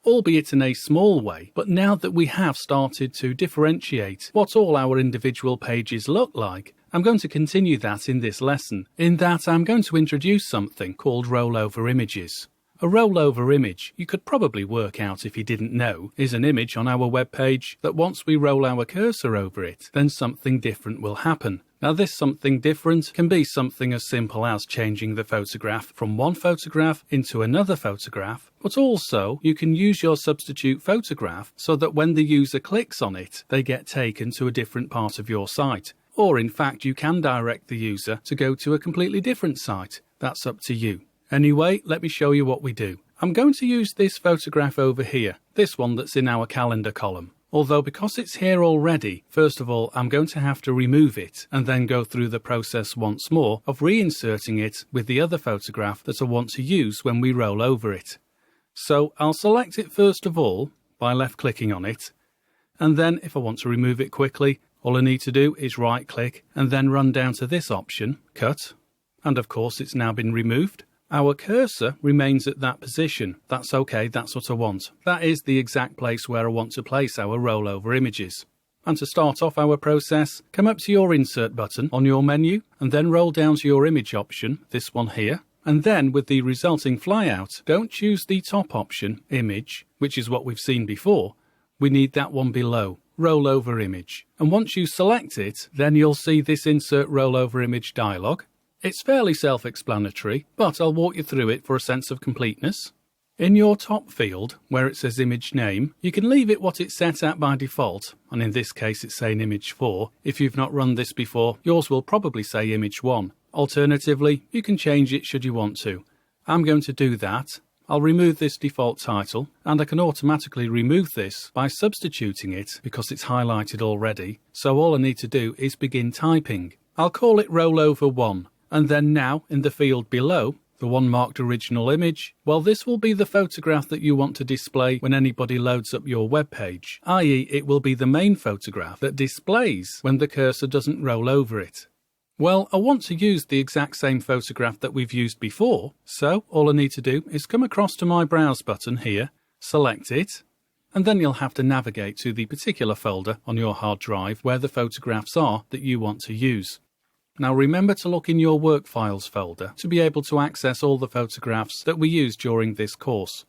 albeit in a small way. But now that we have started to differentiate what all our individual pages look like, I'm going to continue that in this lesson, in that I'm going to introduce something called rollover images. A rollover image, you could probably work out if you didn't know, is an image on our web page that once we roll our cursor over it, then something different will happen. Now this something different can be something as simple as changing the photograph from one photograph into another photograph, but also you can use your substitute photograph so that when the user clicks on it, they get taken to a different part of your site. Or in fact, you can direct the user to go to a completely different site. That's up to you. Anyway, let me show you what we do. I'm going to use this photograph over here, this one that's in our calendar column. Although because it's here already, first of all, I'm going to have to remove it and then go through the process once more of reinserting it with the other photograph that I want to use when we roll over it. So I'll select it first of all by left clicking on it, and then if I want to remove it quickly, all I need to do is right click and then run down to this option, cut, and of course it's now been removed. Our cursor remains at that position. That's okay, that's what I want. That is the exact place where I want to place our rollover images. And to start off our process, come up to your Insert button on your menu and then roll down to your image option, this one here. And then with the resulting flyout, don't choose the top option, Image, which is what we've seen before. We need that one below, Rollover Image. And once you select it, then you'll see this Insert Rollover Image dialog. It's fairly self-explanatory, but I'll walk you through it for a sense of completeness. In your top field, where it says Image Name, you can leave it what it's set at by default, and in this case it's saying Image 4. If you've not run this before, yours will probably say Image 1. Alternatively, you can change it should you want to. I'm going to do that. I'll remove this default title, and I can automatically remove this by substituting it because it's highlighted already, so all I need to do is begin typing. I'll call it Rollover 1. And then now, in the field below, the one marked Original Image, well, this will be the photograph that you want to display when anybody loads up your web page, i.e. it will be the main photograph that displays when the cursor doesn't roll over it. Well, I want to use the exact same photograph that we've used before, so all I need to do is come across to my Browse button here, select it, and then you'll have to navigate to the particular folder on your hard drive where the photographs are that you want to use. Now remember to look in your Work Files folder to be able to access all the photographs that we used during this course.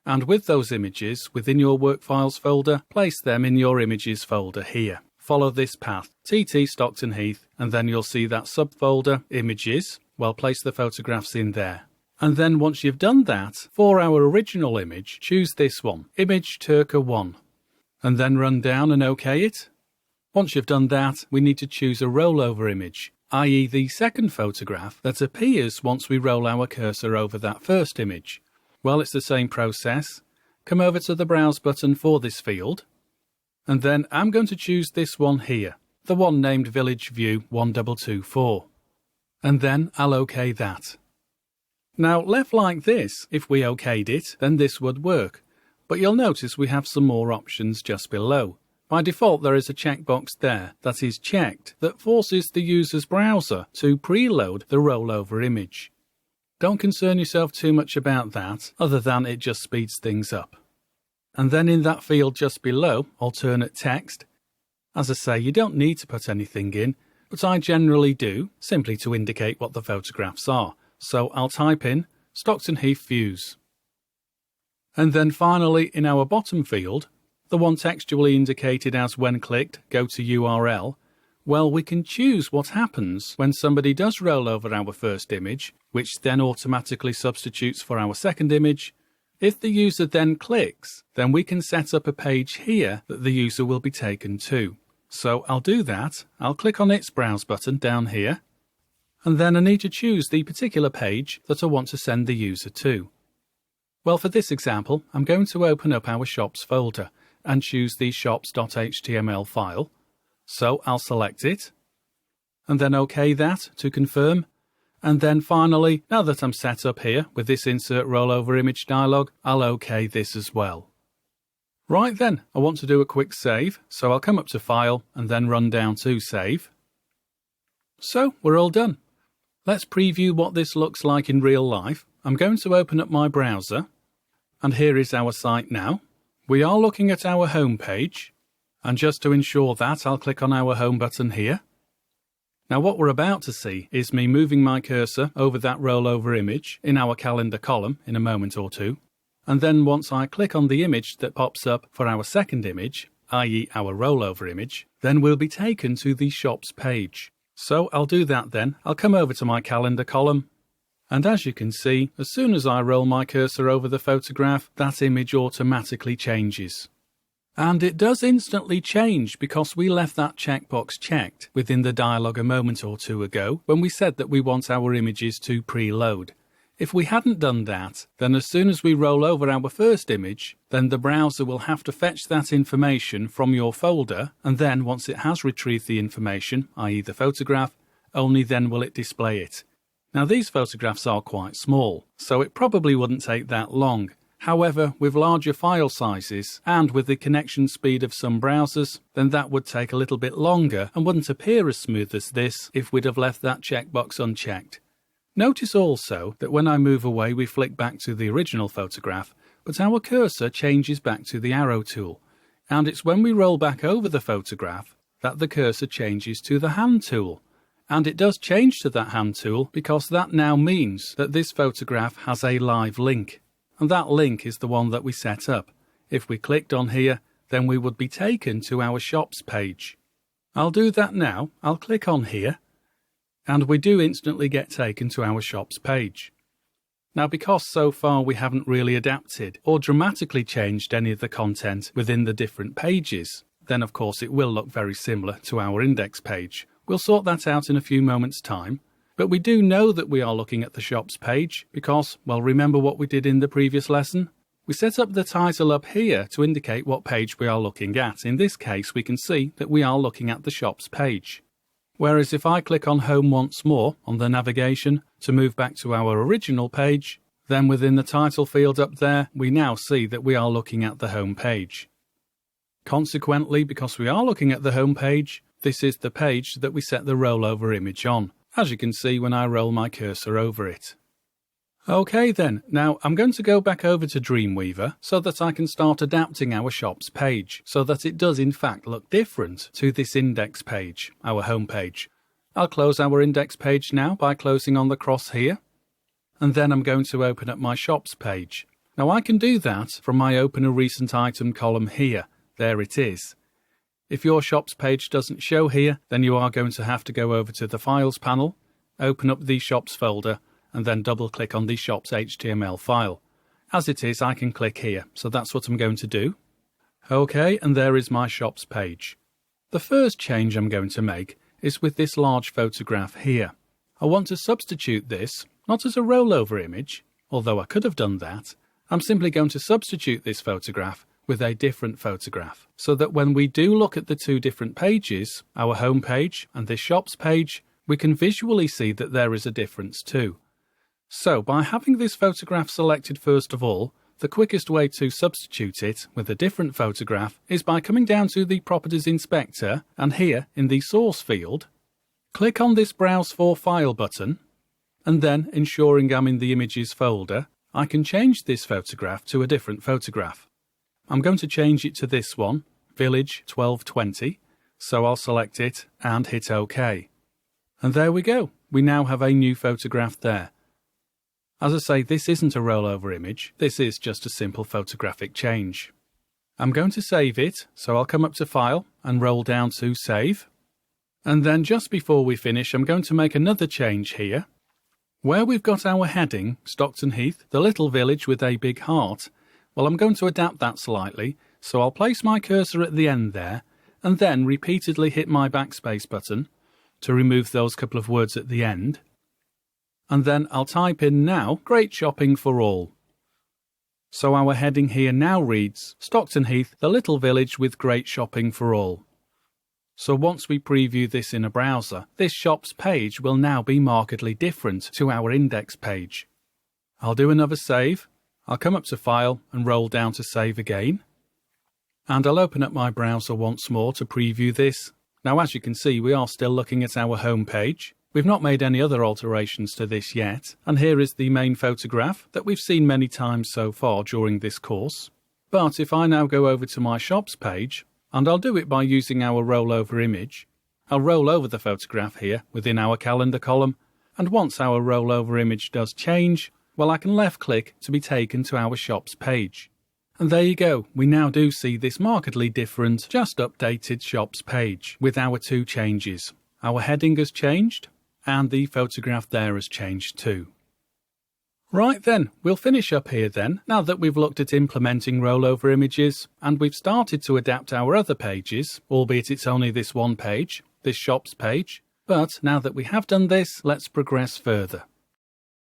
And with those images within your Work Files folder, place them in your Images folder here. Follow this path, TT Stockton Heath, and then you'll see that subfolder, Images. Well, place the photographs in there. And then once you've done that, for our original image, choose this one, Image Turka 1. And then run down and OK it. Once you've done that, we need to choose a rollover image, i.e. the second photograph that appears once we roll our cursor over that first image. Well, it's the same process. Come over to the Browse button for this field, and then I'm going to choose this one here, the one named Village View 1224. And then I'll OK that. Now, left like this, if we OK'd it, then this would work. But you'll notice we have some more options just below. By default, there is a checkbox there that is checked that forces the user's browser to preload the rollover image. Don't concern yourself too much about that, other than it just speeds things up. And then in that field just below, alternate text. As I say, you don't need to put anything in, but I generally do, simply to indicate what the photographs are. So I'll type in Stockton Heath Views. And then finally, in our bottom field, the one textually indicated as when clicked, go to URL, well, we can choose what happens when somebody does roll over our first image, which then automatically substitutes for our second image. If the user then clicks, then we can set up a page here that the user will be taken to. So I'll do that. I'll click on its Browse button down here, and then I need to choose the particular page that I want to send the user to. Well, for this example, I'm going to open up our Shops folder and choose the shops.html file. So I'll select it, and then OK that to confirm. And then finally, now that I'm set up here with this Insert Rollover Image dialog, I'll OK this as well. Right then, I want to do a quick save, so I'll come up to File and then run down to Save. So we're all done. Let's preview what this looks like in real life. I'm going to open up my browser, and here is our site now. We are looking at our home page, and just to ensure that, I'll click on our home button here. Now what we're about to see is me moving my cursor over that rollover image in our calendar column in a moment or two. And then once I click on the image that pops up for our second image, i.e. our rollover image, then we'll be taken to the Shops page. So I'll do that then. I'll come over to my calendar column. And as you can see, as soon as I roll my cursor over the photograph, that image automatically changes. And it does instantly change because we left that checkbox checked within the dialog a moment or two ago when we said that we want our images to preload. If we hadn't done that, then as soon as we roll over our first image, then the browser will have to fetch that information from your folder, and then once it has retrieved the information, i.e. the photograph, only then will it display it. Now these photographs are quite small, so it probably wouldn't take that long. However, with larger file sizes and with the connection speed of some browsers, then that would take a little bit longer and wouldn't appear as smooth as this if we'd have left that checkbox unchecked. Notice also that when I move away we flick back to the original photograph, but our cursor changes back to the arrow tool, and it's when we roll back over the photograph that the cursor changes to the hand tool. And it does change to that hand tool because that now means that this photograph has a live link. And that link is the one that we set up. If we clicked on here, then we would be taken to our Shops page. I'll do that now. I'll click on here, and we do instantly get taken to our Shops page. Now because so far we haven't really adapted or dramatically changed any of the content within the different pages, then of course it will look very similar to our index page. We'll sort that out in a few moments' time. But we do know that we are looking at the Shops page because, well, remember what we did in the previous lesson? We set up the title up here to indicate what page we are looking at. In this case, we can see that we are looking at the Shops page. Whereas if I click on Home once more on the navigation to move back to our original page, then within the title field up there, we now see that we are looking at the home page. Consequently, because we are looking at the home page, this is the page that we set the rollover image on, as you can see when I roll my cursor over it. Okay then, now I'm going to go back over to Dreamweaver so that I can start adapting our Shops page so that it does in fact look different to this index page, our home page. I'll close our index page now by closing on the cross here, and then I'm going to open up my Shops page. Now I can do that from my Open a Recent Item column here. There it is. If your Shops page doesn't show here, then you are going to have to go over to the Files panel, open up the Shops folder, and then double-click on the Shops HTML file. As it is, I can click here, so that's what I'm going to do. OK, and there is my Shops page. The first change I'm going to make is with this large photograph here. I want to substitute this, not as a rollover image, although I could have done that. I'm simply going to substitute this photograph with a different photograph, so that when we do look at the two different pages, our home page and this Shops page, we can visually see that there is a difference too. So by having this photograph selected first of all, the quickest way to substitute it with a different photograph is by coming down to the Properties Inspector and here in the Source field, click on this Browse for File button, and then, ensuring I'm in the Images folder, I can change this photograph to a different photograph. I'm going to change it to this one, Village 1220, so I'll select it and hit OK. And there we go, we now have a new photograph there. As I say, this isn't a rollover image, this is just a simple photographic change. I'm going to save it, so I'll come up to File and roll down to Save. And then just before we finish, I'm going to make another change here. Where we've got our heading, Stockton Heath, the little village with a big heart, well, I'm going to adapt that slightly, so I'll place my cursor at the end there, and then repeatedly hit my backspace button to remove those couple of words at the end. And then I'll type in now, Great Shopping for All. So our heading here now reads, Stockton Heath, the little village with great shopping for all. So once we preview this in a browser, this Shops page will now be markedly different to our index page. I'll do another save. I'll come up to File and roll down to Save again. And I'll open up my browser once more to preview this. Now as you can see, we are still looking at our home page. We've not made any other alterations to this yet, and here is the main photograph that we've seen many times so far during this course. But if I now go over to my shops page, and I'll do it by using our rollover image, I'll roll over the photograph here within our calendar column, and once our rollover image does change, well, I can left click to be taken to our shops page. And there you go, we now do see this markedly different, just updated shops page with our two changes. Our heading has changed, and the photograph there has changed too. Right then, we'll finish up here then, now that we've looked at implementing rollover images, and we've started to adapt our other pages, albeit it's only this one page, this shops page. But now that we have done this, let's progress further.